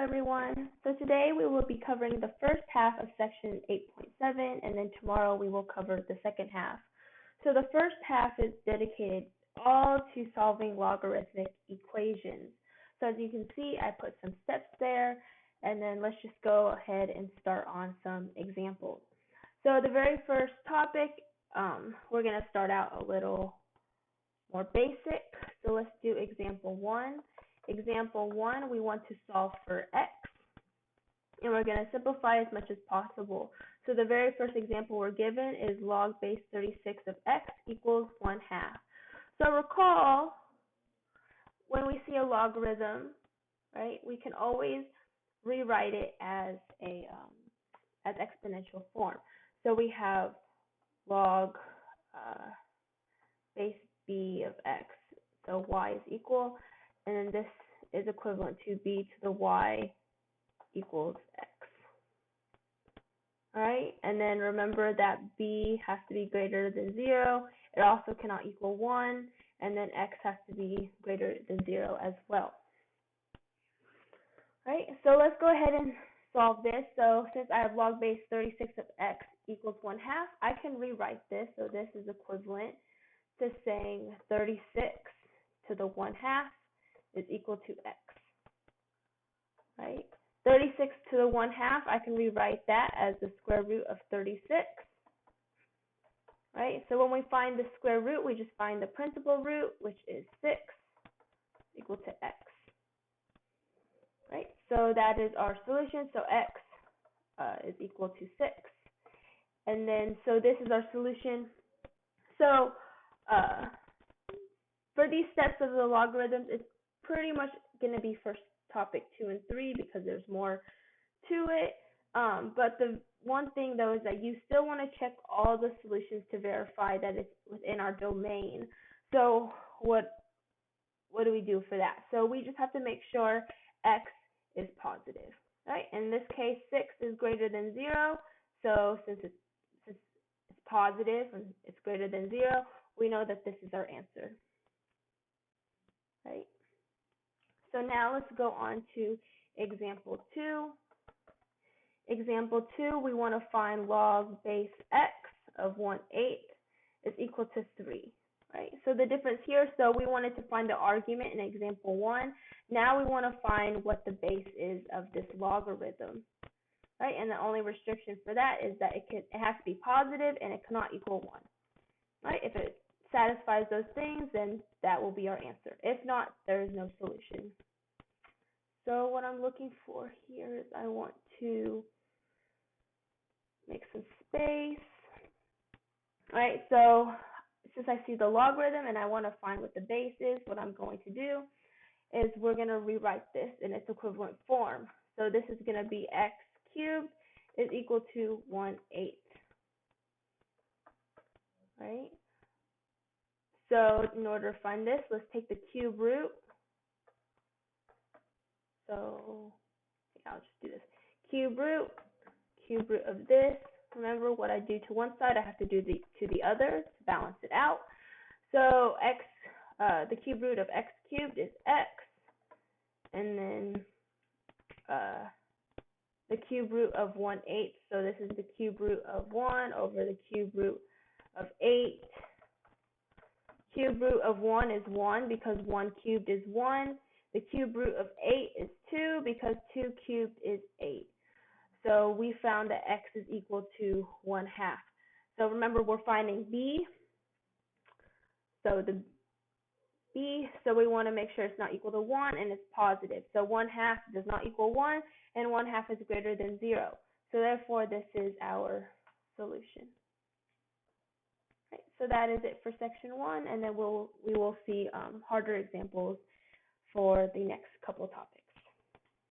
everyone. So today we will be covering the first half of section 8.7, and then tomorrow we will cover the second half. So the first half is dedicated all to solving logarithmic equations. So as you can see, I put some steps there, and then let's just go ahead and start on some examples. So the very first topic, we're going to start out a little more basic. So let's do example 1. Example 1, we want to solve for x, and we're going to simplify as much as possible. So the very first example we're given is log base 36 of x equals 1/2. So recall, when we see a logarithm, right, we can always rewrite it as as exponential form. So we have log base b of x, so y is equal, and then this is equivalent to b to the y equals x. All right, and then remember that b has to be greater than 0. It also cannot equal 1, and then x has to be greater than 0 as well. All right, so let's go ahead and solve this. So since I have log base 36 of x equals 1/2, I can rewrite this. So this is equivalent to saying 36 to the 1/2 is equal to x, right? 36 to the 1/2, I can rewrite that as the square root of 36, right? So when we find the square root, we just find the principal root, which is 6, equal to x, right? So that is our solution. So x is equal to 6. And then, so this is our solution. So for these steps of the logarithms, it's pretty much going to be first topic 2 and 3 because there's more to it. But the one thing though is that you still want to check all the solutions to verify that it's within our domain. So what do we do for that? So we just have to make sure x is positive, right? In this case, 6 is greater than 0. So since it's positive and it's greater than 0, we know that this is our answer, right? So now let's go on to example 2. Example 2, we want to find log base x of 1/8 is equal to 3, right? So the difference here, so we wanted to find the argument in example 1. Now we want to find what the base is of this logarithm, right? And the only restriction for that is that it has to be positive and it cannot equal 1, right? If it satisfies those things, then that will be our answer. If not, there is no solution. So what I'm looking for here is I want to make some space. All right, so since I see the logarithm and I want to find what the base is, what I'm going to do is we're going to rewrite this in its equivalent form. So this is going to be x cubed is equal to 1/8, right? So in order to find this, let's take the cube root. So yeah, I'll just do this. Cube root of this. Remember, what I do to one side, I have to do to the other to balance it out. So x, the cube root of x cubed is x, and then the cube root of 1/8. So this is the cube root of 1 over the cube root of 8. Cube root of 1 is 1 because 1 cubed is 1. The cube root of 8 is 2 because 2 cubed is 8. So we found that x is equal to 1/2. So remember, we're finding b. So the b, so we want to make sure it's not equal to 1 and it's positive. So 1/2 does not equal 1, and 1/2 is greater than 0. So therefore, this is our solution. Right, so that is it for section 1, and then we will see harder examples for the next couple of topics.